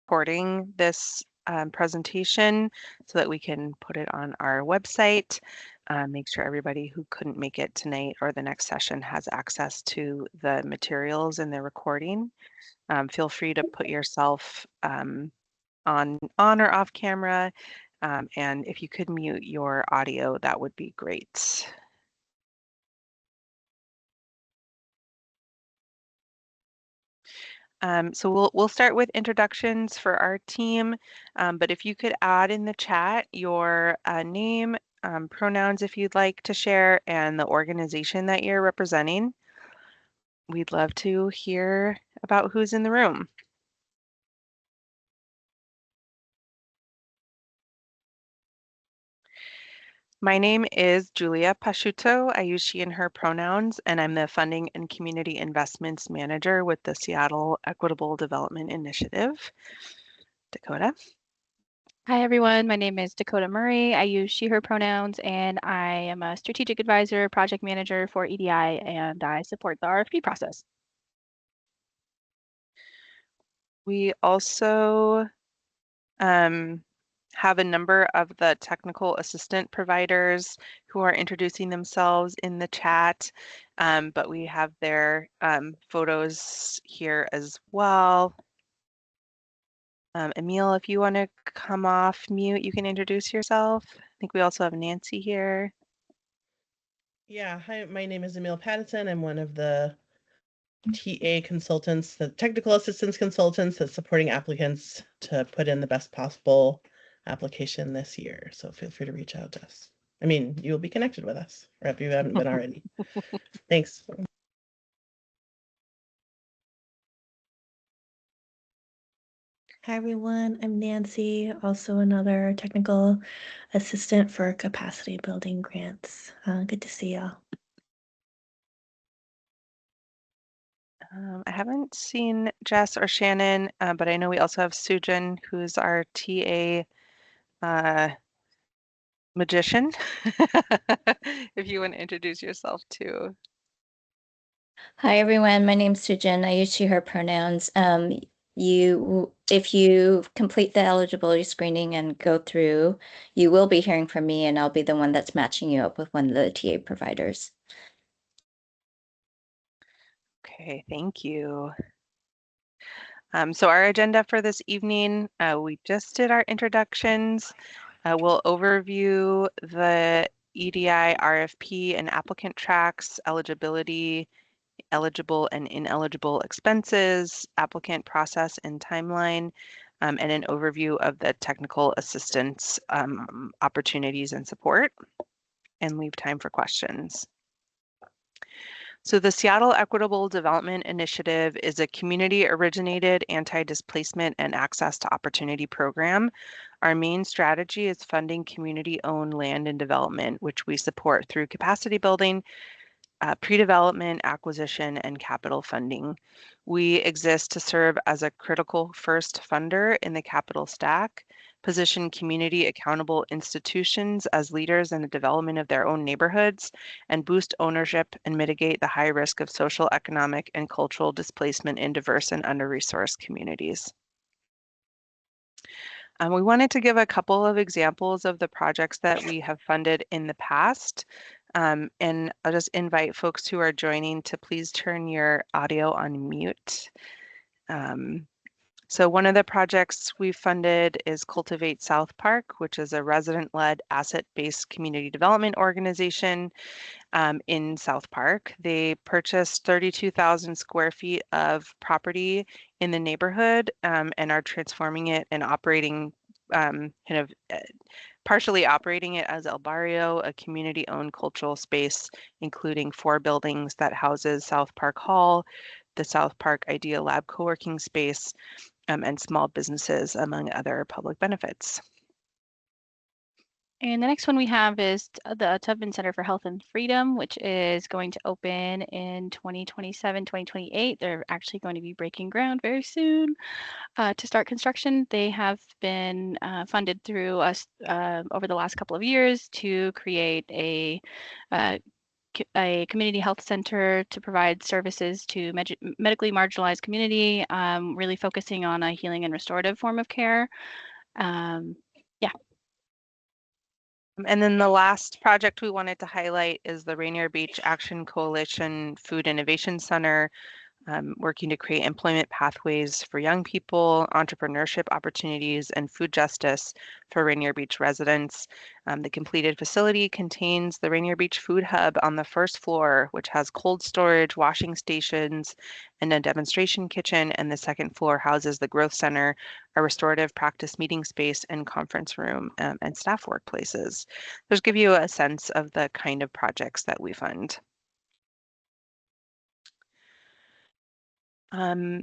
recording this presentation so that we can put it on our website. Make sure everybody who couldn't make it tonight or the next session has access to the materials in the recording. Feel free to put yourself on or off camera, and if you could mute your audio, that would be great. So we'll start with introductions for our team, but if you could add in the chat your name, pronouns if you'd like to share, and the organization that you're representing. We'd love to hear about who's in the room. My name is Julia Pasciuto. I use she and her pronouns, and I'm the Funding and Community Investments Manager with the Seattle Equitable Development Initiative. Dakota. Hi, everyone. My name is Dakota Murray. I use she, her pronouns, and I am a strategic advisor, project manager for EDI, and I support the RFP process. We also have a number of the technical assistant providers who are introducing themselves in the chat, but we have their photos here as well. Emil, if you want to come off mute, you can introduce yourself. I think we also have Nancy here. Yeah, hi, my name is Emil Patterson. I'm one of the TA consultants, the technical assistance consultants that's supporting applicants to put in the best possible application this year. So feel free to reach out to us. I mean, you'll be connected with us, or if you haven't been already. Thanks. Hi, everyone. I'm Nancy, also another technical assistant for capacity building grants. Good to see y'all. I haven't seen Jess or Shannon, but I know we also have Sujin, who's our TA magician. If you want to introduce yourself too. Hi, everyone. My name's Sujin. I use she, her pronouns. If you complete the eligibility screening and go through, you will be hearing from me, and I'll be the one that's matching you up with one of the TA providers. Okay, thank you. So our agenda for this evening, we just did our introductions. We'll overview the EDI RFP and applicant tracks, eligibility, eligible and ineligible expenses, applicant process and timeline, and an overview of the technical assistance opportunities and support, and leave time for questions. So the Seattle Equitable Development Initiative is a community-originated anti-displacement and access to opportunity program. Our main strategy is funding community-owned land and development, which we support through capacity building, pre-development, acquisition, and capital funding. We exist to serve as a critical first funder in the capital stack, position community accountable institutions as leaders in the development of their own neighborhoods, and boost ownership and mitigate the high risk of social, economic, and cultural displacement in diverse and under-resourced communities. We wanted to give a couple of examples of the projects that we have funded in the past. And I'll just invite folks who are joining to please turn your audio on mute. So one of the projects we funded is Cultivate South Park, which is a resident-led asset-based community development organization in South Park. They purchased 32,000 square feet of property in the neighborhood and are transforming it and operating partially operating it as El Barrio, a community-owned cultural space, including 4 buildings that houses South Park Hall, the South Park Idea Lab co-working space, and small businesses, among other public benefits. And the next one we have is the Tubman Center for Health and Freedom, which is going to open in 2027, 2028. They're actually going to be breaking ground very soon to start construction. They have been funded through us over the last couple of years to create a a community health center to provide services to medically marginalized community, really focusing on a healing and restorative form of care. Yeah. And then the last project we wanted to highlight is the Rainier Beach Action Coalition Food Innovation Center, working to create employment pathways for young people, entrepreneurship opportunities, and food justice for Rainier Beach residents. The completed facility contains the Rainier Beach Food Hub on the first floor, which has cold storage, washing stations, and a demonstration kitchen, and the second floor houses the Growth Center, a restorative practice meeting space, and conference room, and staff workplaces. Just give you a sense of the kind of projects that we fund.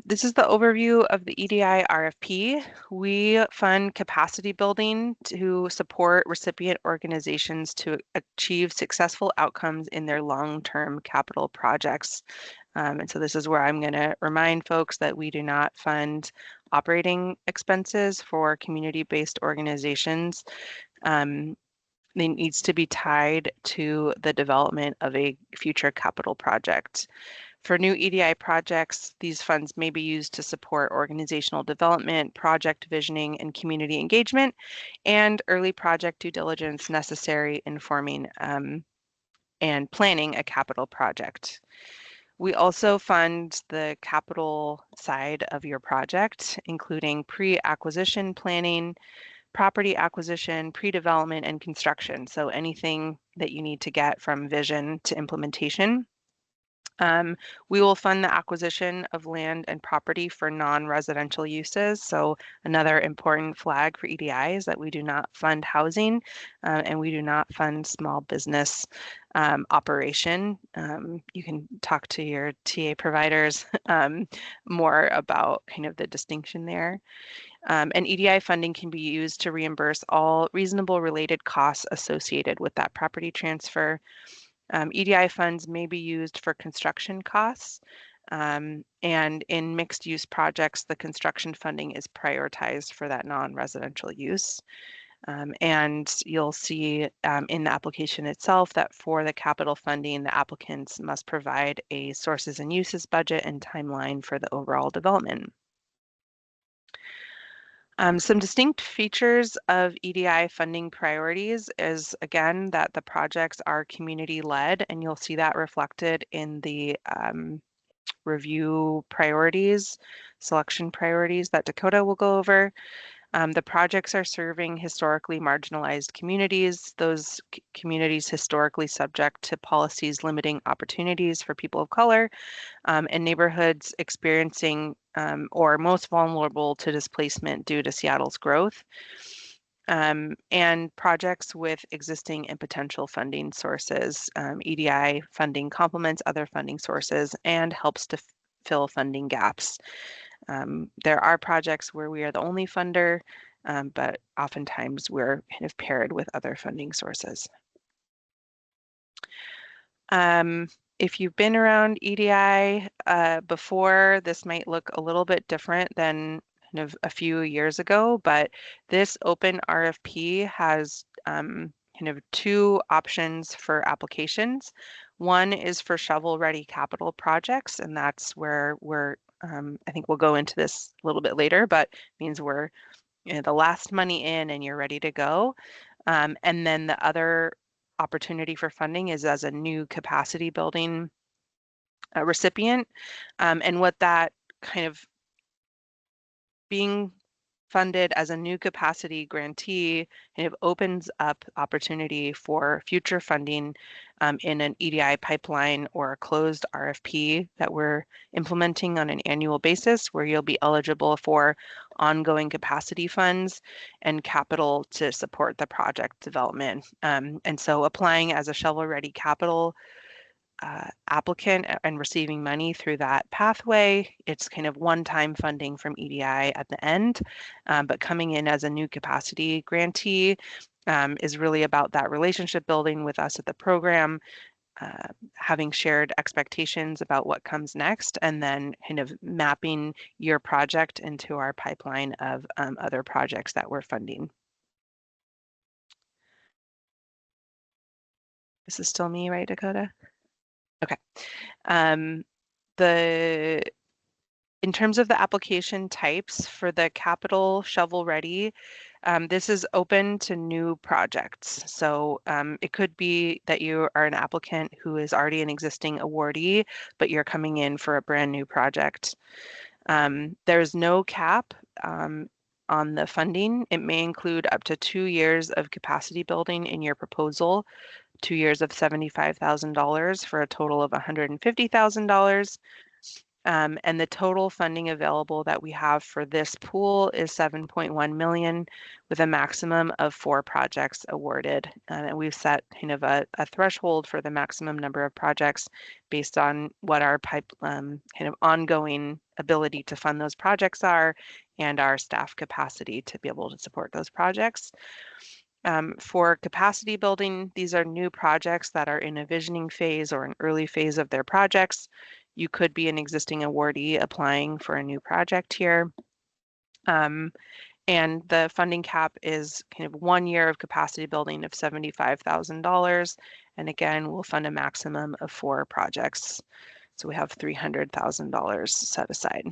This is the overview of the EDI RFP. We fund capacity building to support recipient organizations to achieve successful outcomes in their long-term capital projects. And so this is where I'm going to remind folks that we do not fund operating expenses for community-based organizations. It needs to be tied to the development of a future capital project. For new EDI projects, these funds may be used to support organizational development, project visioning, and community engagement, and early project due diligence necessary in forming and planning a capital project. We also fund the capital side of your project, including pre-acquisition planning, property acquisition, pre-development, and construction. So anything that you need to get from vision to implementation. We will fund the acquisition of land and property for non-residential uses. So another important flag for EDI is that we do not fund housing and we do not fund small business operation. You can talk to your TA providers more about kind of the distinction there. And EDI funding can be used to reimburse all reasonable related costs associated with that property transfer. EDI funds may be used for construction costs, and in mixed use projects, the construction funding is prioritized for that non-residential use. And you'll see in the application itself that for the capital funding, the applicants must provide a sources and uses budget and timeline for the overall development. Some distinct features of EDI funding priorities is, again, that the projects are community-led, and you'll see that reflected in the review priorities, selection priorities that Dakota will go over. The projects are serving historically marginalized communities, those communities historically subject to policies limiting opportunities for people of color, and neighborhoods experiencing or most vulnerable to displacement due to Seattle's growth, and projects with existing and potential funding sources. EDI funding complements other funding sources and helps to fill funding gaps. There are projects where we are the only funder, but oftentimes we're kind of paired with other funding sources. If you've been around EDI before, this might look a little bit different than kind of a few years ago, but this open RFP has kind of two options for applications. One is for shovel-ready capital projects, and that's where we're, I think we'll go into this a little bit later, but means we're the last money in and you're ready to go. And then the other opportunity for funding is as a new capacity building recipient. And what that kind of being funded as a new capacity grantee kind of opens up opportunity for future funding in an EDI pipeline or a closed RFP that we're implementing on an annual basis, where you'll be eligible for ongoing capacity funds and capital to support the project development. And so applying as a shovel-ready capital applicant and receiving money through that pathway, it's kind of one-time funding from EDI at the end, but coming in as a new capacity grantee is really about that relationship building with us at the program, having shared expectations about what comes next, and then kind of mapping your project into our pipeline of other projects that we're funding. This is still me, right, Dakota? Okay. In terms of the application types for the capital shovel ready, this is open to new projects. So it could be that you are an applicant who is already an existing awardee, but you're coming in for a brand new project. There's no cap on the funding. It may include up to 2 years of capacity building in your proposal, 2 years of $75,000 for a total of $150,000. And the total funding available that we have for this pool is 7.1 million with a maximum of 4 projects awarded. And we've set kind of a threshold for the maximum number of projects based on what our kind of ongoing ability to fund those projects are and our staff capacity to be able to support those projects. For capacity building, these are new projects that are in a visioning phase or an early phase of their projects. You could be an existing awardee applying for a new project here. And the funding cap is kind of 1 year of capacity building of $75,000. And again, we'll fund a maximum of 4 projects. So we have $300,000 set aside.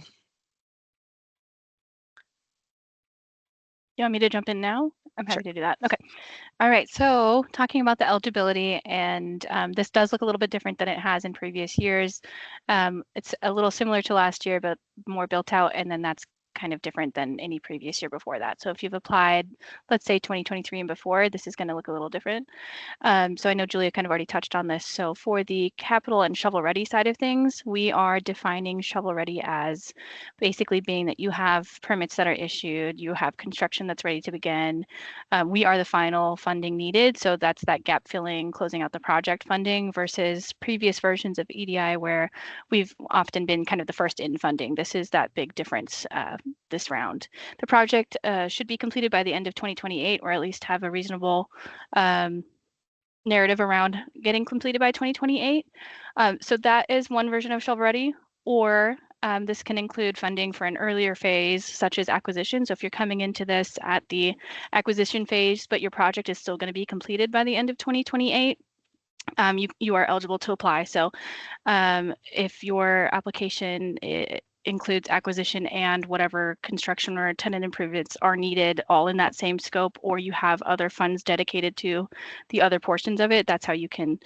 You want me to jump in now? I'm happy to do that. Okay. All right. So talking about the eligibility, and this does look a little bit different than it has in previous years. It's a little similar to last year, but more built out. And then that's kind of different than any previous year before that. So if you've applied, let's say 2023 and before, this is going to look a little different. So I know Julia kind of already touched on this. So for the capital and shovel ready side of things, we are defining shovel ready as basically being that you have permits that are issued, you have construction that's ready to begin. We are the final funding needed. So that's that gap filling, closing out the project funding versus previous versions of EDI where we've often been kind of the first in funding. This is that big difference this round. The project should be completed by the end of 2028 or at least have a reasonable narrative around getting completed by 2028. So that is one version of shovel ready, or this can include funding for an earlier phase, such as acquisition. So if you're coming into this at the acquisition phase, but your project is still going to be completed by the end of 2028, you are eligible to apply. So if your application includes acquisition and whatever construction or tenant improvements are needed all in that same scope, or you have other funds dedicated to the other portions of it, that's how you can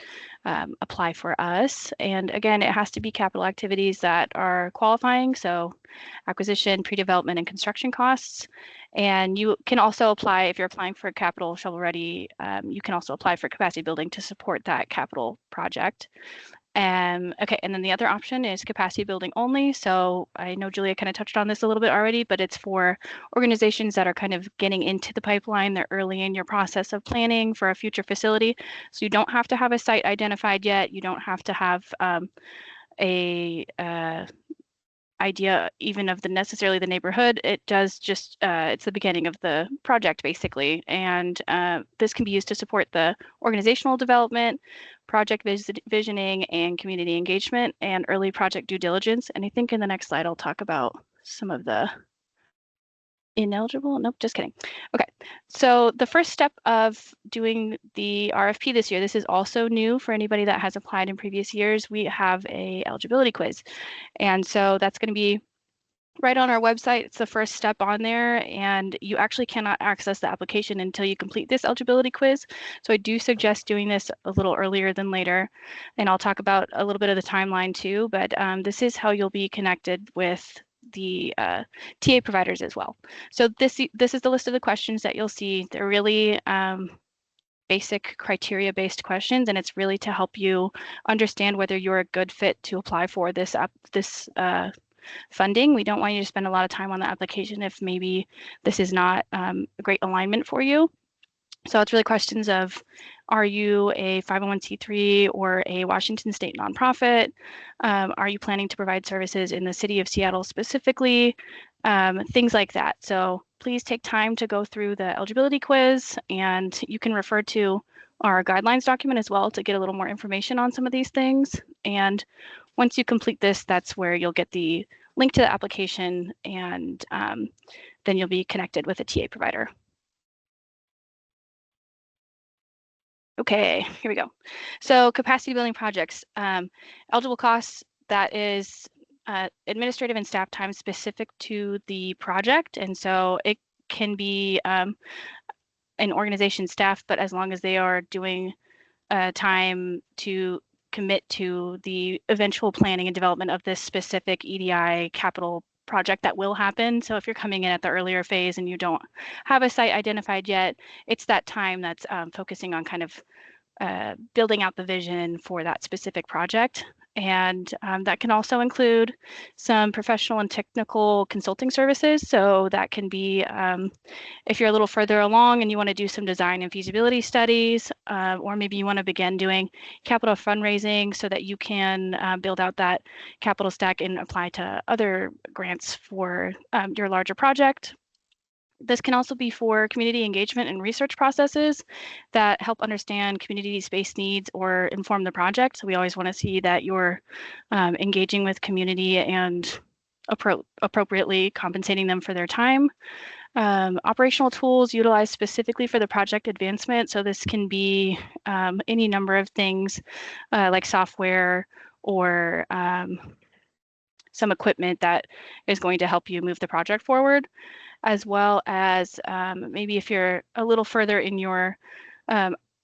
apply for us. And again, it has to be capital activities that are qualifying. So acquisition, pre-development, and construction costs. And you can also apply, if you're applying for capital shovel ready, you can also apply for capacity building to support that capital project. Okay, and then the other option is capacity building only. So I know Julia kind of touched on this a little bit already, but it's for organizations that are kind of getting into the pipeline. They're early in your process of planning for a future facility. So you don't have to have a site identified yet. You don't have to have a idea even of necessarily the neighborhood. It does just, it's the beginning of the project basically. And this can be used to support the organizational development, project visioning, and community engagement, and early project due diligence. And I think in the next slide, I'll talk about some of the ineligible. Nope, just kidding. Okay, so the first step of doing the RFP this year, this is also new for anybody that has applied in previous years. We have a eligibility quiz. And so that's going to be right on our website. It's the first step on there, and you actually cannot access the application until you complete this eligibility quiz. So I do suggest doing this a little earlier than later, and I'll talk about a little bit of the timeline too, but this is how you'll be connected with the TA providers as well. So this is the list of the questions that you'll see. They're really basic criteria-based questions, and it's really to help you understand whether you're a good fit to apply for this funding. We don't want you to spend a lot of time on the application if maybe this is not a great alignment for you. So it's really questions of, are you a 501c3 or a Washington state nonprofit? Are you planning to provide services in the city of Seattle specifically? Things like that. So please take time to go through the eligibility quiz, and you can refer to our guidelines document as well to get a little more information on some of these things. And once you complete this, that's where you'll get the link to the application, and then you'll be connected with a TA provider. Okay, here we go. So capacity building projects, eligible costs, that is administrative and staff time specific to the project. And so it can be an organization staff, but as long as they are doing time to commit to the eventual planning and development of this specific EDI capital project that will happen. So if you're coming in at the earlier phase and you don't have a site identified yet, it's that time that's focusing on kind of building out the vision for that specific project. And that can also include some professional and technical consulting services. So that can be if you're a little further along and you want to do some design and feasibility studies, or maybe you want to begin doing capital fundraising so that you can build out that capital stack and apply to other grants for your larger project. This can also be for community engagement and research processes that help understand community space needs or inform the project. So we always want to see that you're engaging with community and appropriately compensating them for their time. Operational tools utilized specifically for the project advancement. So this can be any number of things like software or some equipment that is going to help you move the project forward, as well as maybe if you're a little further in your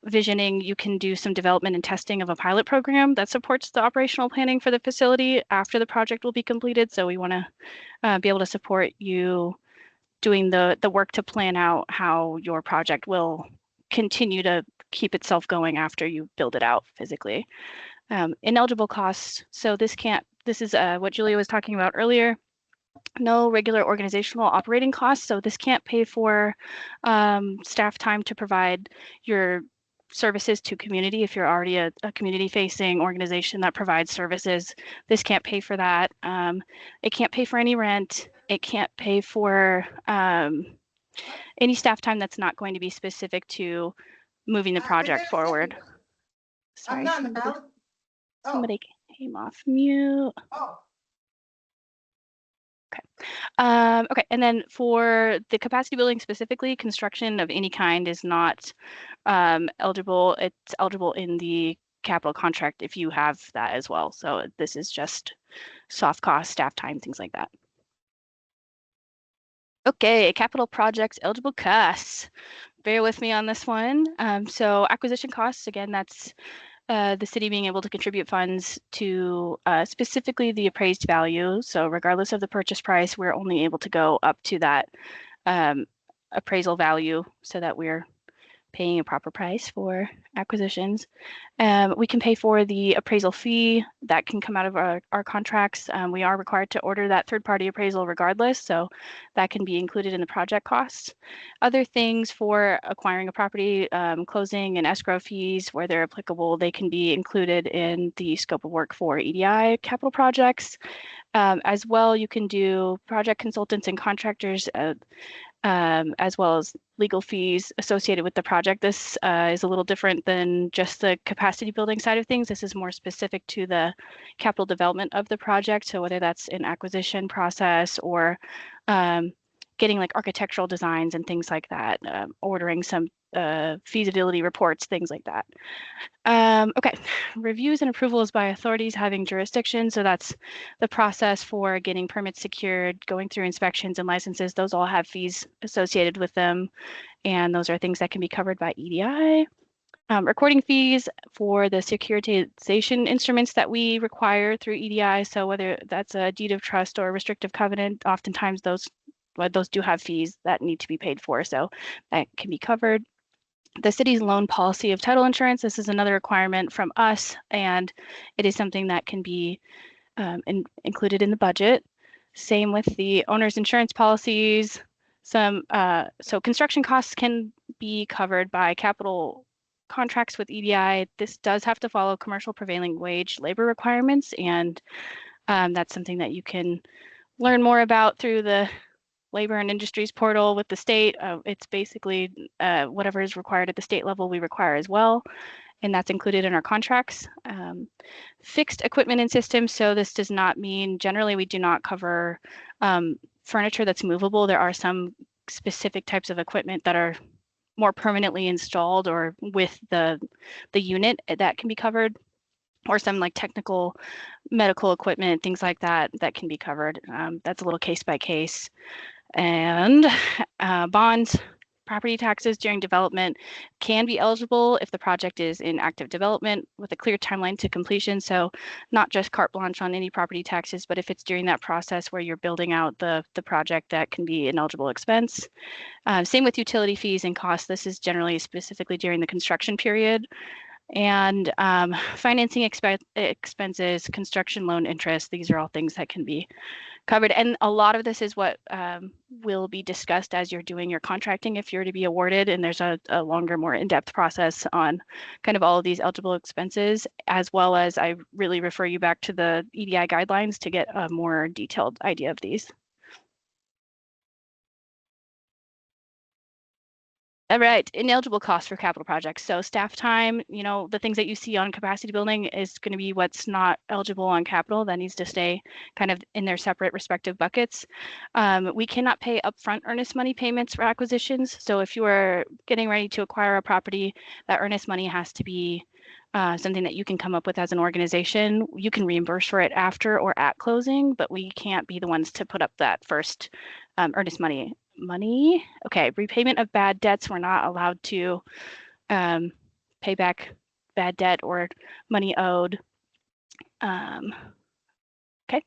visioning, you can do some development and testing of a pilot program that supports the operational planning for the facility after the project will be completed. So we want to be able to support you doing the work to plan out how your project will continue to keep itself going after you build it out physically. Ineligible costs. So this is what Julia was talking about earlier. No regular organizational operating costs. So this can't pay for staff time to provide your services to community. If you're already a community facing organization that provides services, this can't pay for that. It can't pay for any rent. It can't pay for any staff time that's not going to be specific to moving the project forward. Sorry, somebody came off mute. Okay, and then for the capacity building specifically, construction of any kind is not eligible. It's eligible in the capital contract if you have that as well. So this is just soft cost, staff time, things like that. Okay, capital projects eligible costs. Bear with me on this one. So acquisition costs, again, that's the city being able to contribute funds to specifically the appraised value. So regardless of the purchase price, we're only able to go up to that appraisal value so that we're paying a proper price for acquisitions. We can pay for the appraisal fee that can come out of our contracts. We are required to order that third-party appraisal regardless, so that can be included in the project costs. Other things for acquiring a property, closing and escrow fees, where they're applicable, they can be included in the scope of work for EDI capital projects. As well, you can do project consultants and contractors as well as legal fees associated with the project. This is a little different than just the capacity building side of things. This is more specific to the capital development of the project. So whether that's an acquisition process or getting like architectural designs and things like that, ordering some feasibility reports, things like that. Okay, reviews and approvals by authorities having jurisdiction. So that's the process for getting permits secured, going through inspections and licenses. Those all have fees associated with them. And those are things that can be covered by EDI. Recording fees for the securitization instruments that we require through EDI. So whether that's a deed of trust or a restrictive covenant, oftentimes those do have fees that need to be paid for. So that can be covered. The city's loan policy of title insurance, this is another requirement from us, and it is something that can be included in the budget. Same with the owner's insurance policies. So construction costs can be covered by capital contracts with EDI. This does have to follow commercial prevailing wage labor requirements, and that's something that you can learn more about through the Labor and Industries portal with the state. It's basically whatever is required at the state level, we require as well, and that's included in our contracts. Fixed equipment and systems. So this does not mean, generally we do not cover furniture that's movable. There are some specific types of equipment that are more permanently installed or with the unit, that can be covered, or some like technical medical equipment, things like that, that can be covered. That's a little case by case. And bonds, property taxes during development can be eligible if the project is in active development with a clear timeline to completion. So not just carte blanche on any property taxes, but if it's during that process where you're building out the project, that can be an eligible expense. Same with utility fees and costs. This is generally specifically during the construction period. And financing expenses, construction loan interest, these are all things that can be covered. And a lot of this is what will be discussed as you're doing your contracting if you're to be awarded. And there's a longer, more in-depth process on kind of all of these eligible expenses, as well as I really refer you back to the EDI guidelines to get a more detailed idea of these. All right, ineligible costs for capital projects. So staff time, you know, the things that you see on capacity building is going to be what's not eligible on capital. That needs to stay kind of in their separate respective buckets. We cannot pay upfront earnest money payments for acquisitions. So if you are getting ready to acquire a property, that earnest money has to be something that you can come up with as an organization. You can reimburse for it after or at closing, but we can't be the ones to put up that first earnest money. Okay, repayment of bad debts. We're not allowed to pay back bad debt or money owed. Okay,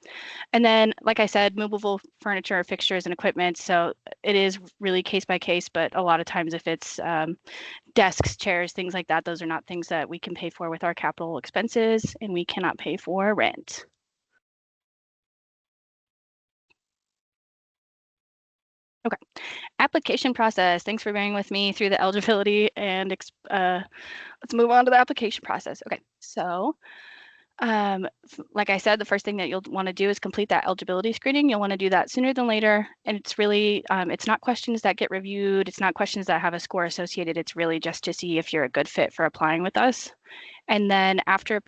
and then, like I said, movable furniture, fixtures, and equipment. So it is really case by case, but a lot of times if it's desks, chairs, things like that, those are not things that we can pay for with our capital expenses, and we cannot pay for rent. Okay, application process. Thanks for bearing with me through the eligibility, and let's move on to the application process. Okay, so like I said, the first thing that you'll want to do is complete that eligibility screening. You'll want to do that sooner than later. And it's really, it's not questions that get reviewed. It's not questions that have a score associated. It's really just to see if you're a good fit for applying with us. And then after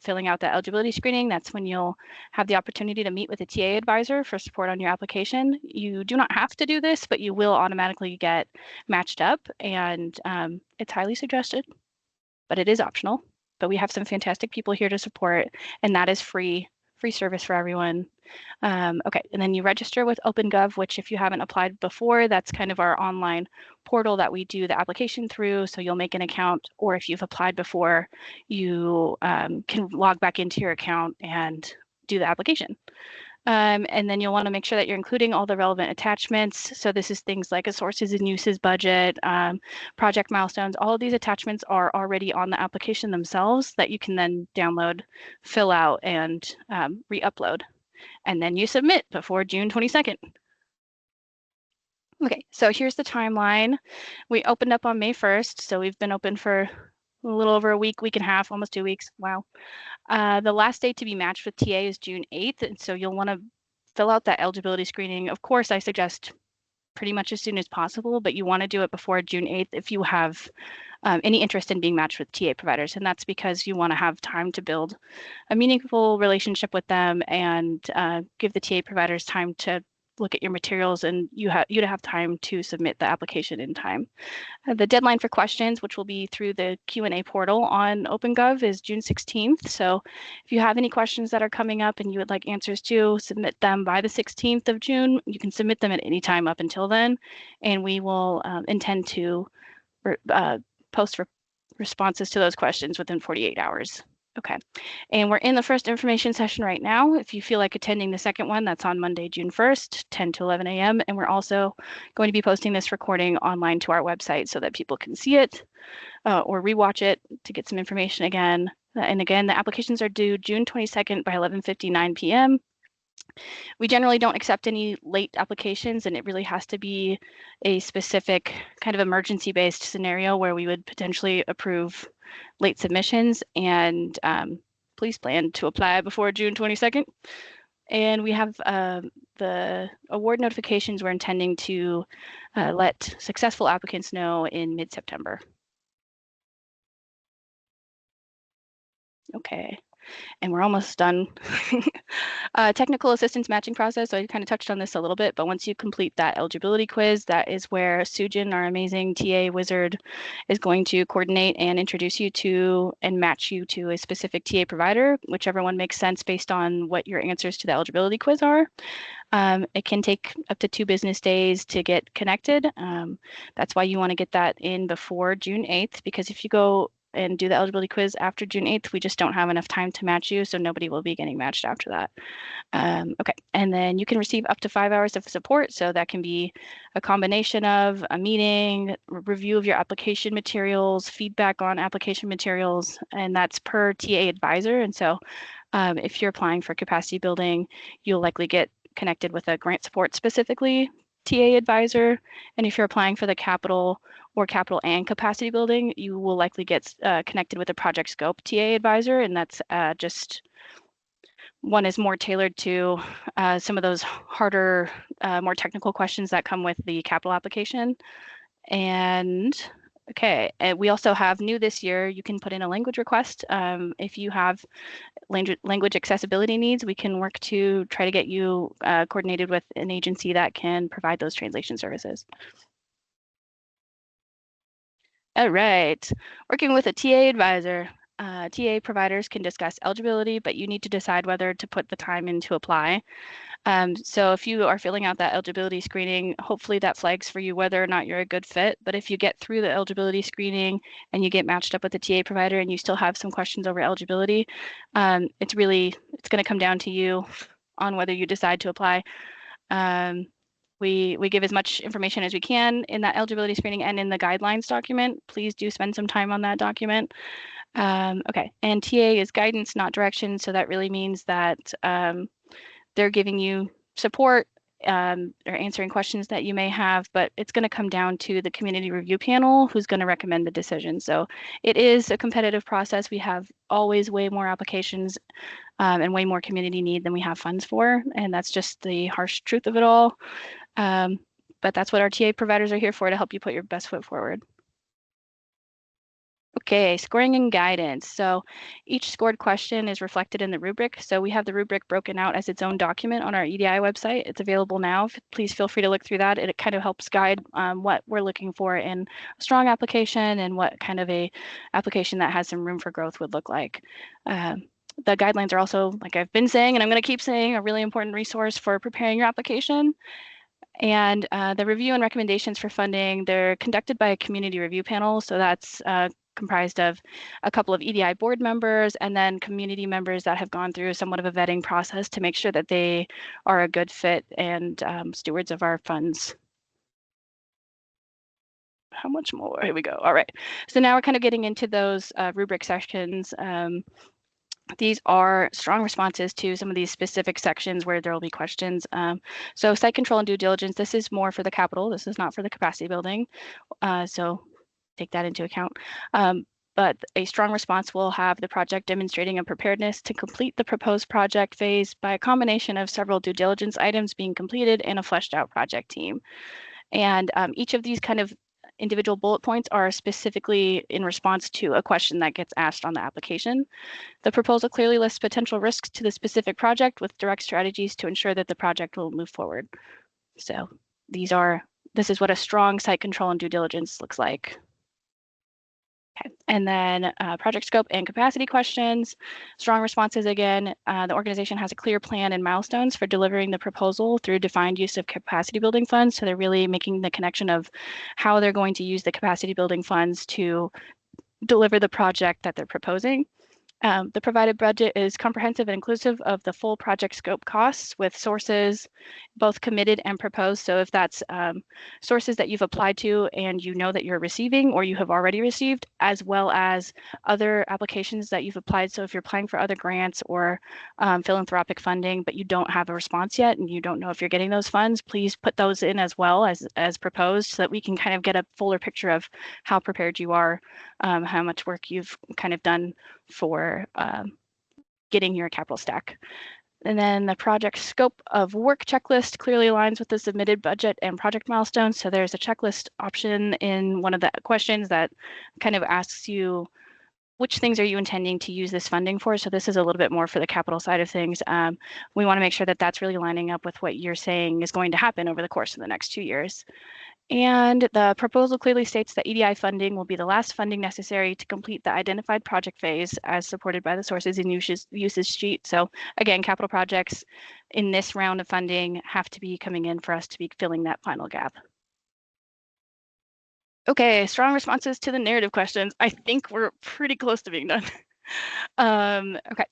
filling out that eligibility screening, that's when you'll have the opportunity to meet with a TA advisor for support on your application. You do not have to do this, but you will automatically get matched up, and it's highly suggested, but it is optional. But we have some fantastic people here to support, and that is free service for everyone. Okay, and then you register with OpenGov, which if you haven't applied before, that's kind of our online portal that we do the application through. So you'll make an account, or if you've applied before, you can log back into your account and do the application. And then you'll want to make sure that you're including all the relevant attachments. So this is things like a sources and uses budget, project milestones. All of these attachments are already on the application themselves that you can then download, fill out, and re-upload. And then you submit before June 22nd. Okay, so here's the timeline. We opened up on May 1st, so we've been open for a little over a week, week and a half, almost 2 weeks. Wow. The last date to be matched with TA is June 8th, and so you'll want to fill out that eligibility screening. Of course, I suggest pretty much as soon as possible, but you want to do it before June 8th if you have any interest in being matched with TA providers, and that's because you want to have time to build a meaningful relationship with them and give the TA providers time to look at your materials, and you to have time to submit the application in time. The deadline for questions, which will be through the Q&A portal on OpenGov, is June 16th. So if you have any questions that are coming up and you would like answers to, submit them by the 16th of June. You can submit them at any time up until then, and we will intend to post responses to those questions within 48 hours. Okay, and we're in the first information session right now. If you feel like attending the second one, that's on Monday, June 1st, 10 to 11 a.m. And we're also going to be posting this recording online to our website so that people can see it or rewatch it to get some information again. And again, the applications are due June 22nd by 11:59 p.m. We generally don't accept any late applications, and it really has to be a specific kind of emergency-based scenario where we would potentially approve late submissions, and please plan to apply before June 22nd. And we have the award notifications we're intending to let successful applicants know in mid-September. Okay. and we're almost done. Technical assistance matching process. So I kind of touched on this a little bit, but once you complete that eligibility quiz, that is where Sujin, our amazing TA wizard, is going to coordinate and introduce you to and match you to a specific TA provider, whichever one makes sense based on what your answers to the eligibility quiz are. It can take up to 2 business days to get connected. That's why you want to get that in before June 8th, because if you go and do the eligibility quiz after June 8th, we just don't have enough time to match you, so nobody will be getting matched after that. Okay, and then you can receive up to 5 hours of support, so that can be a combination of a meeting, review of your application materials, feedback on application materials, and that's per TA advisor. And so if you're applying for capacity building, you'll likely get connected with a grant support specifically TA advisor. And if you're applying for the capital or capital and capacity building, you will likely get connected with a project scope TA advisor. And that's just one is more tailored to some of those harder, more technical questions that come with the capital application. And okay, and we also have new this year, you can put in a language request. If you have language accessibility needs, we can work to try to get you coordinated with an agency that can provide those translation services. All right, working with a TA advisor. TA providers can discuss eligibility, but you need to decide whether to put the time in to apply. So if you are filling out that eligibility screening, hopefully that flags for you whether or not you're a good fit. But if you get through the eligibility screening and you get matched up with the TA provider and you still have some questions over eligibility, it's going to come down to you on whether you decide to apply. We give as much information as we can in that eligibility screening and in the guidelines document. Please do spend some time on that document. Okay, and TA is guidance, not direction. So that really means that they're giving you support or answering questions that you may have, but it's going to come down to the community review panel who's going to recommend the decision. So it is a competitive process. We have always way more applications and way more community need than we have funds for, and that's just the harsh truth of it all. But that's what our TA providers are here for, to help you put your best foot forward. Okay, scoring and guidance. So each scored question is reflected in the rubric. So we have the rubric broken out as its own document on our EDI website. It's available now. Please feel free to look through that. It kind of helps guide what we're looking for in a strong application and what kind of a application that has some room for growth would look like. The guidelines are also, like I've been saying, and I'm going to keep saying, a really important resource for preparing your application. And the review and recommendations for funding, they're conducted by a community review panel. So that's comprised of a couple of EDI board members and then community members that have gone through somewhat of a vetting process to make sure that they are a good fit and stewards of our funds. How much more? Here we go. All right. So now we're kind of getting into those rubric sections. These are strong responses to some of these specific sections where there will be questions. So site control and due diligence, this is more for the capital. This is not for the capacity building. So take that into account. But a strong response will have the project demonstrating a preparedness to complete the proposed project phase by a combination of several due diligence items being completed and a fleshed out project team. And each of these kind of individual bullet points are specifically in response to a question that gets asked on the application. The proposal clearly lists potential risks to the specific project with direct strategies to ensure that the project will move forward. So this is what a strong site control and due diligence looks like. Okay. And then project scope and capacity questions, strong responses again. The organization has a clear plan and milestones for delivering the proposal through defined use of capacity building funds. So they're really making the connection of how they're going to use the capacity building funds to deliver the project that they're proposing. The provided budget is comprehensive and inclusive of the full project scope costs with sources both committed and proposed. So if that's sources that you've applied to and you know that you're receiving or you have already received, as well as other applications that you've applied. So if you're applying for other grants or philanthropic funding, but you don't have a response yet and you don't know if you're getting those funds, please put those in as well as proposed so that we can kind of get a fuller picture of how prepared you are, how much work you've kind of done for getting your capital stack. And then the project scope of work checklist clearly aligns with the submitted budget and project milestones. So there's a checklist option in one of the questions that kind of asks you which things are you intending to use this funding for? So this is a little bit more for the capital side of things. We want to make sure that that's really lining up with what you're saying is going to happen over the course of the next 2 years. And the proposal clearly states that EDI funding will be the last funding necessary to complete the identified project phase as supported by the sources and uses sheet. So again, capital projects in this round of funding have to be coming in for us to be filling that final gap. Okay, strong responses to the narrative questions. I think we're pretty close to being done. Okay,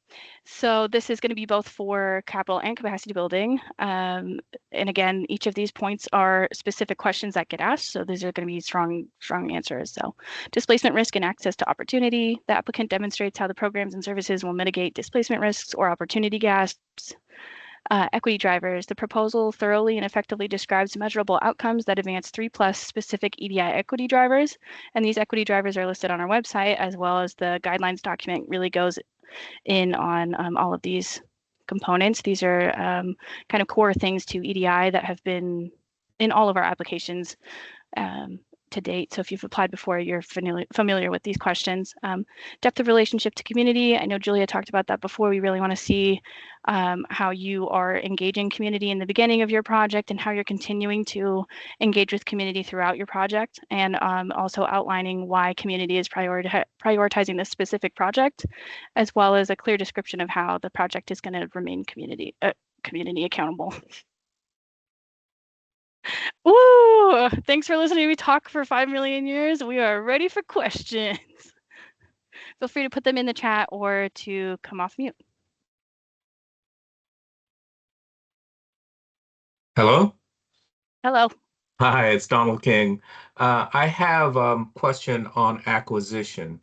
so this is going to be both for capital and capacity building. And again, each of these points are specific questions that get asked. So these are going to be strong answers. So displacement risk and access to opportunity. The applicant demonstrates how the programs and services will mitigate displacement risks or opportunity gaps. Equity drivers. The proposal thoroughly and effectively describes measurable outcomes that advance 3+ specific EDI equity drivers. And these equity drivers are listed on our website, as well as the guidelines document really goes in on all of these components. These are kind of core things to EDI that have been in all of our applications to date. So if you've applied before, you're familiar with these questions. Depth of relationship to community. I know Julia talked about that before. We really want to see how you are engaging community in the beginning of your project and how you're continuing to engage with community throughout your project, and also outlining why community is prioritizing this specific project, as well as a clear description of how the project is going to remain community accountable. Woo! Thanks for listening to me talk for 5 million years. We are ready for questions. Feel free to put them in the chat or to come off mute. Hello? Hello. Hi, it's Donald King. I have a question on acquisition.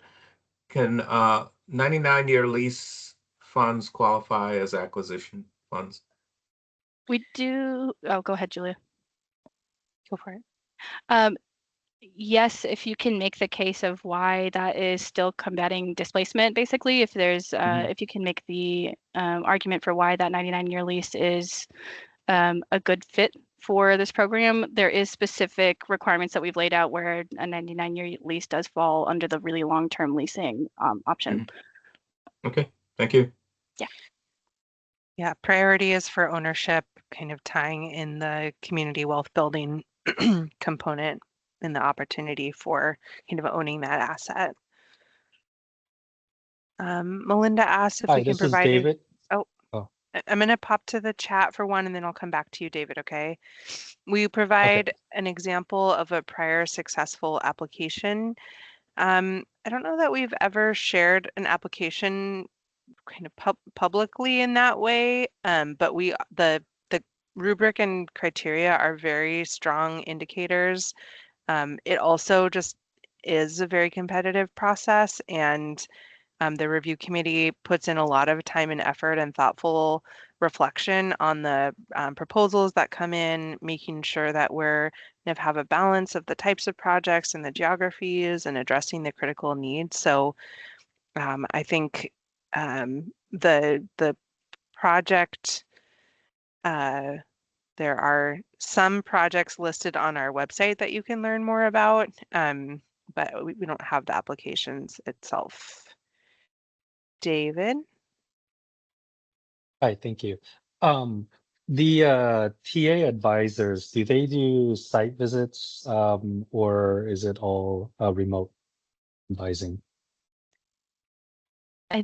Can 99-year lease funds qualify as acquisition funds? We do. Oh, go ahead, Julia. Go for it. Yes, if you can make the case of why that is still combating displacement, basically, if there's if you can make the argument for why that 99-year lease is a good fit for this program, there is specific requirements that we've laid out where a 99-year lease does fall under the really long-term leasing option. Okay, thank you. Yeah. Yeah, priority is for ownership, kind of tying in the community wealth building component and the opportunity for kind of owning that asset. Melinda asked if Hi, we can this is provide. David. I'm going to pop to the chat for one, and then I'll come back to you, David, okay? Will you provide an example of a prior successful application? I don't know that we've ever shared an application kind of publicly in that way, but the rubric and criteria are very strong indicators. It also just is a very competitive process, and the review committee puts in a lot of time and effort and thoughtful reflection on the proposals that come in, making sure that we're kind of have a balance of the types of projects and the geographies and addressing the critical needs. So I think the project, there are some projects listed on our website that you can learn more about, but we don't have the applications itself. David? Hi, thank you. The TA advisors, do they do site visits or is it all remote advising?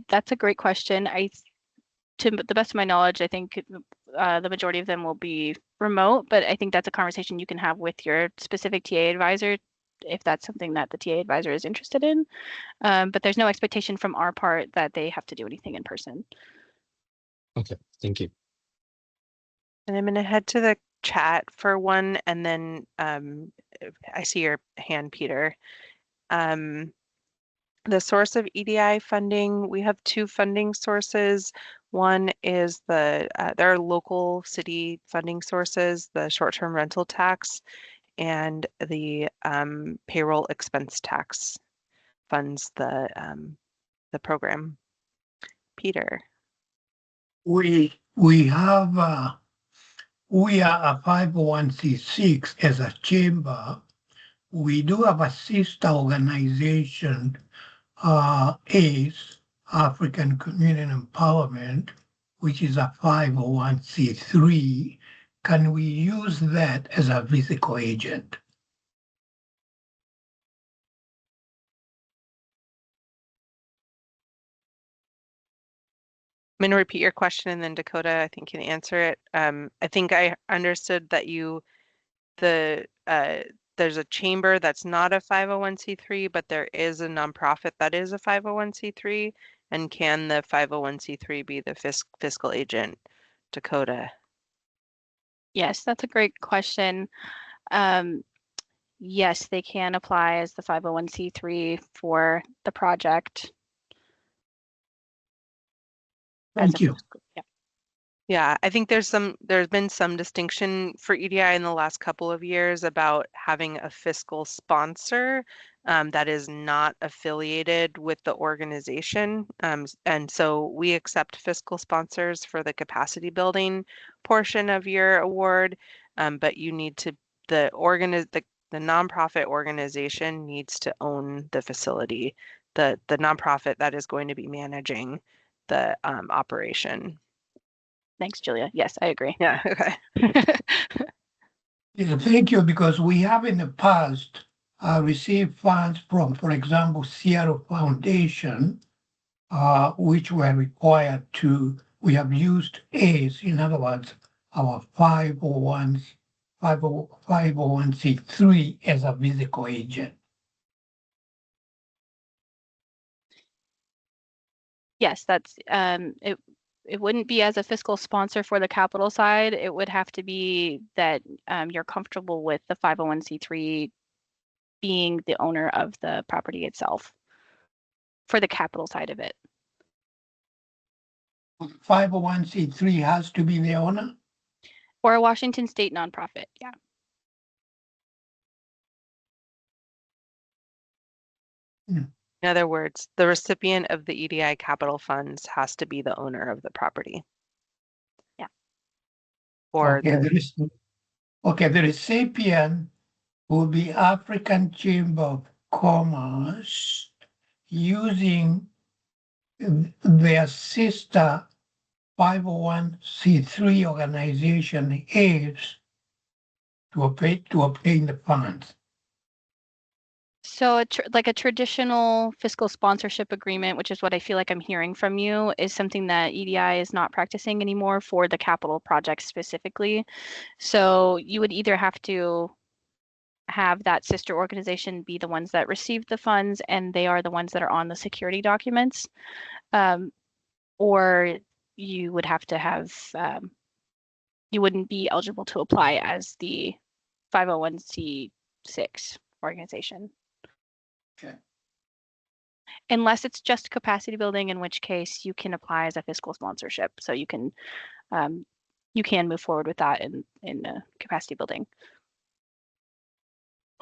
That's a great question. To the best of my knowledge, I think the majority of them will be remote, but I think that's a conversation you can have with your specific TA advisor if that's something that the TA advisor is interested in. But there's no expectation from our part that they have to do anything in person. Okay, thank you. And I'm going to head to the chat for one, and then I see your hand, Peter. The source of EDI funding, we have two funding sources. One is there are local city funding sources, the short-term rental tax and the payroll expense tax funds the program. Peter. We have we are a 501c6 as a chamber. We do have a sister organization ACE, African Community Empowerment, which is a 501c3, can we use that as a physical agent? I'm going to repeat your question and then Dakota, I think, can answer it. I think I understood that there's a chamber that's not a 501c3, but there is a nonprofit that is a 501c3. And can the 501c3 be the fiscal agent, Dakota? Yes, that's a great question. Yes, they can apply as the 501c3 for the project. Thank you. Yeah. Yeah, I think there's been some distinction for EDI in the last couple of years about having a fiscal sponsor that is not affiliated with the organization. And so we accept fiscal sponsors for the capacity building portion of your award, but you need to, the nonprofit organization needs to own the facility, the nonprofit that is going to be managing the operation. Thanks, Julia. Yes, I agree. Yeah, okay. Yeah, thank you, because we have in the past received funds from, for example, Seattle Foundation, which were required to, we have used ACE, in other words, our 501c3 as a physical agent. Yes, that's it wouldn't be as a fiscal sponsor for the capital side. It would have to be that you're comfortable with the 501c3 being the owner of the property itself for the capital side of it. 501c3 has to be the owner? Or a Washington state nonprofit, yeah. In other words, the recipient of the EDI capital funds has to be the owner of the property. Yeah. Or okay, the recipient will be African Chamber of Commerce using their sister 501c3 organization ACE to obtain the funds. So like a traditional fiscal sponsorship agreement, which is what I feel like I'm hearing from you, is something that EDI is not practicing anymore for the capital projects specifically. So you would either have to have that sister organization be the ones that receive the funds and they are the ones that are on the security documents, or you would have to have, you wouldn't be eligible to apply as the 501c6 organization. Okay. Unless it's just capacity building, in which case you can apply as a fiscal sponsorship. So you can move forward with that in capacity building.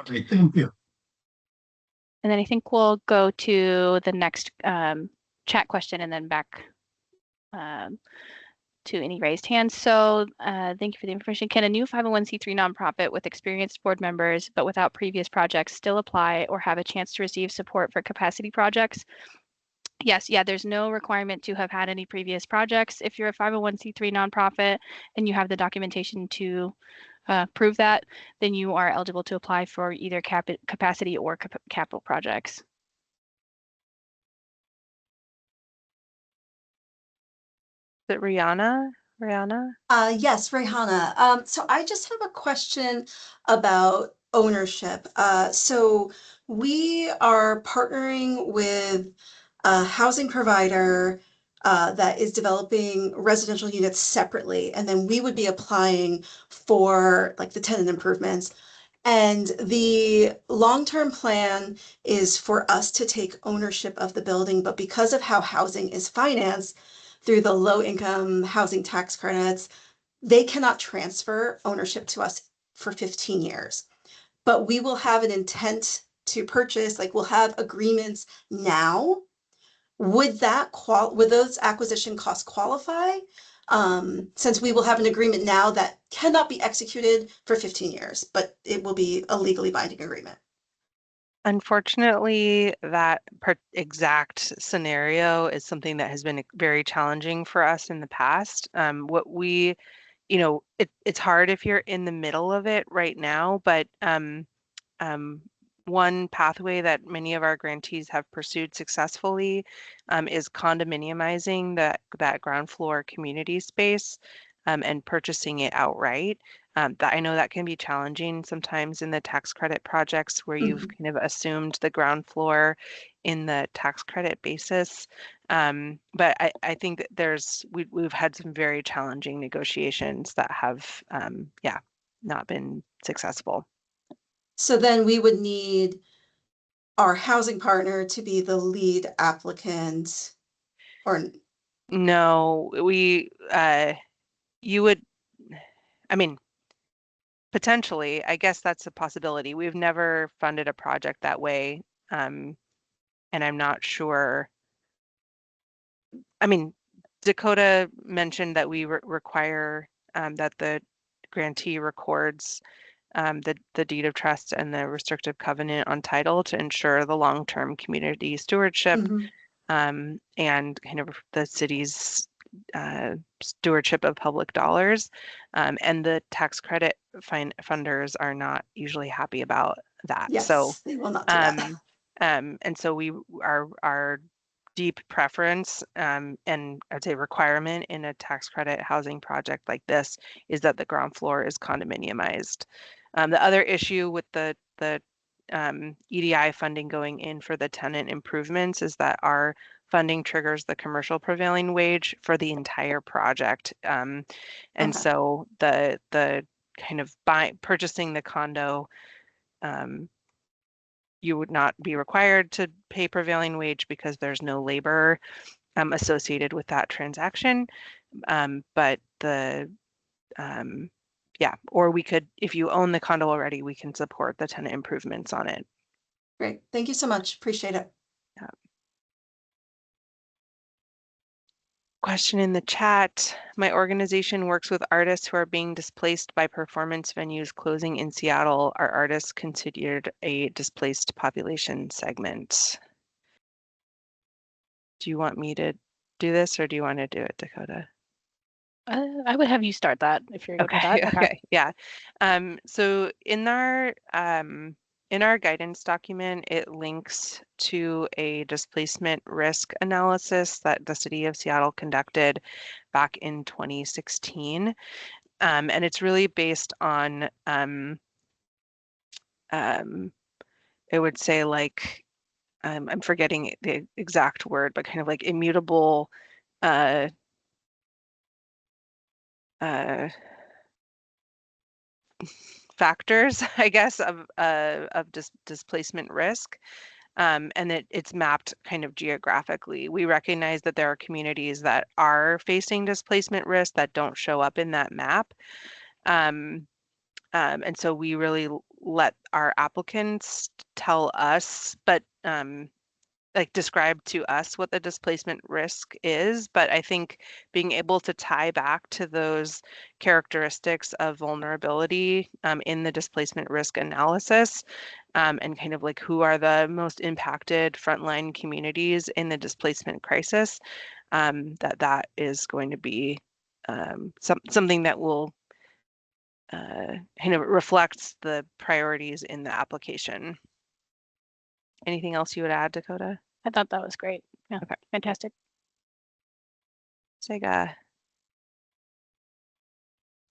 Okay, thank you. And then I think we'll go to the next chat question and then back to any raised hands. So thank you for the information. Can a new 501c3 nonprofit with experienced board members but without previous projects still apply or have a chance to receive support for capacity projects? Yes, yeah, there's no requirement to have had any previous projects. If you're a 501c3 nonprofit and you have the documentation to prove that, then you are eligible to apply for either capacity or capital projects. is it Rihanna? Yes, Rehana. So I just have a question about ownership. So we are partnering with a housing provider that is developing residential units separately, and then we would be applying for like the tenant improvements. And the long-term plan is for us to take ownership of the building, but because of how housing is financed through the low-income housing tax credits, they cannot transfer ownership to us for 15 years. But we will have an intent to purchase, like we'll have agreements now. Would those acquisition costs qualify? Since we will have an agreement now that cannot be executed for 15 years, but it will be a legally binding agreement. Unfortunately, that exact scenario is something that has been very challenging for us in the past. What we, it's hard if you're in the middle of it right now, but um, one pathway that many of our grantees have pursued successfully is condominiumizing that ground floor community space and purchasing it outright. That I know that can be challenging sometimes in the tax credit projects where you've kind of assumed the ground floor in the tax credit basis. But I think that we've had some very challenging negotiations that have, not been successful. So then we would need our housing partner to be the lead applicant, or No, you would, I mean, potentially, I guess that's a possibility. We've never funded a project that way. And I'm not sure. I mean, Dakota mentioned that we require that the grantee records the deed of trust and the restrictive covenant on title to ensure the long-term community stewardship and kind of the city's stewardship of public dollars. And the tax credit funders are not usually happy about that. yes, So, they will not do that. and so our deep preference and I'd say requirement in a tax credit housing project like this is that the ground floor is condominiumized. The other issue with the EDI funding going in for the tenant improvements is that our funding triggers the commercial prevailing wage for the entire project. And so the kind of purchasing the condo, you would not be required to pay prevailing wage because there's no labor associated with that transaction. But or we could, if you own the condo already, we can support the tenant improvements on it. Great. Thank you so much. Appreciate it. Yeah. Question in the chat. My organization works with artists who are being displaced by performance venues closing in Seattle. Are artists considered a displaced population segment? Do you want me to do this or do you want to do it, Dakota? I would have you start that if you're good with that. Okay, yeah. So in our guidance document, it links to a displacement risk analysis that the city of Seattle conducted back in 2016. And it's really based on, I would say like, I'm forgetting the exact word, but kind of like immutable factors, I guess, of displacement risk. And it's mapped kind of geographically. We recognize that there are communities that are facing displacement risk that don't show up in that map. And so we really let our applicants tell us, but like describe to us what the displacement risk is, but I think being able to tie back to those characteristics of vulnerability in the displacement risk analysis and kind of like who are the most impacted frontline communities in the displacement crisis, that is going to be something that will kind of reflects the priorities in the application. Anything else you would add, Dakota? I thought that was great. Yeah, okay. Fantastic. Sega.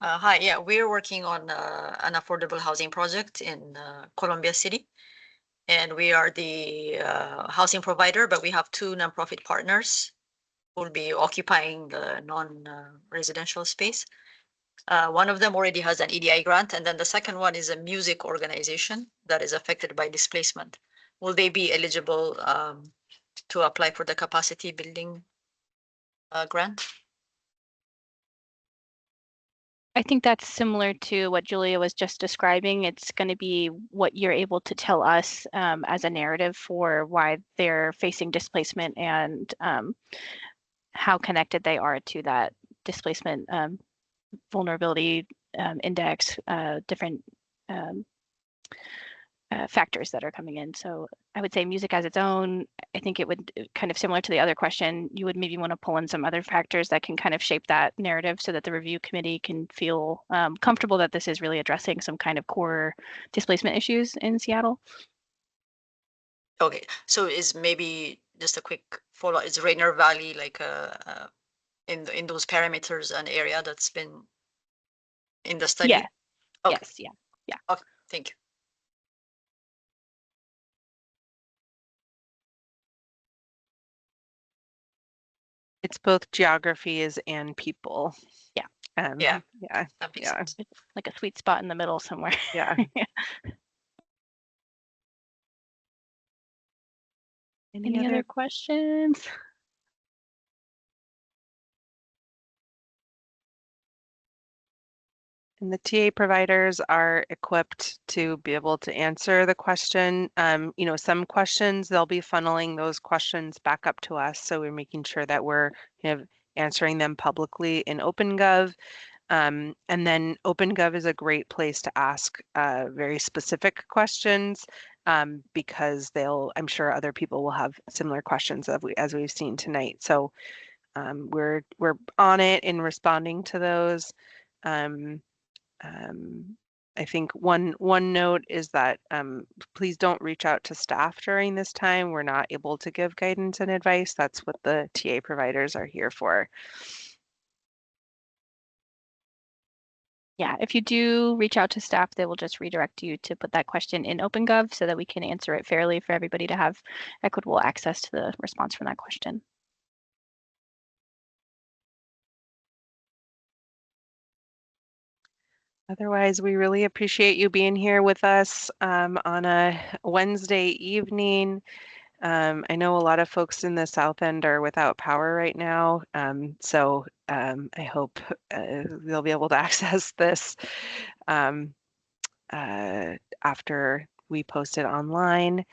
Hi, yeah, we're working on an affordable housing project in Columbia City. And we are the housing provider, but we have two nonprofit partners who will be occupying the non-residential space. One of them already has an EDI grant, and then the second one is a music organization that is affected by displacement. Will they be eligible to apply for the capacity building grant? I think that's similar to what Julia was just describing. It's going to be what you're able to tell us as a narrative for why they're facing displacement and how connected they are to that displacement vulnerability index, different factors that are coming in. So I would say music as its own. I think it would kind of similar to the other question, you would maybe want to pull in some other factors that can kind of shape that narrative so that the review committee can feel comfortable that this is really addressing some kind of core displacement issues in Seattle. Okay, so is maybe just a quick follow, is Rainier Valley like in those parameters an area that's been in the study? Yeah. Okay. Yes. Yeah. Yeah. Okay, thank you. It's both geographies and people. Yeah. Yeah. Yeah. That makes Yeah. sense. It's like a sweet spot in the middle somewhere. Yeah. Any other questions? And the TA providers are equipped to be able to answer the question. You know, some questions, they'll be funneling those questions back up to us. So we're making sure that we're kind of answering them publicly in OpenGov. And then OpenGov is a great place to ask very specific questions because I'm sure other people will have similar questions as we've seen tonight. So we're on it in responding to those. I think one note is that please don't reach out to staff during this time. We're not able to give guidance and advice. That's what the TA providers are here for. Yeah, if you do reach out to staff, they will just redirect you to put that question in OpenGov so that we can answer it fairly for everybody to have equitable access to the response from that question. Otherwise, we really appreciate you being here with us on a Wednesday evening. I know a lot of folks in the South End are without power right now, so I hope they'll be able to access this after we post it online.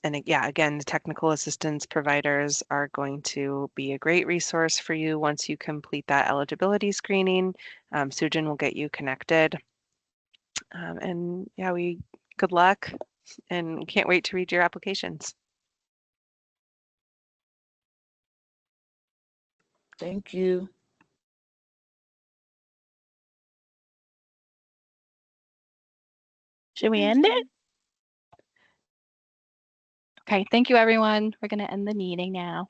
And yeah, again, the technical assistance providers are going to be a great resource for you once you complete that eligibility screening. Sujin will get you connected. And yeah, good luck and can't wait to read your applications. Thank you. Should we end it? Okay, thank you, everyone. We're going to end the meeting now.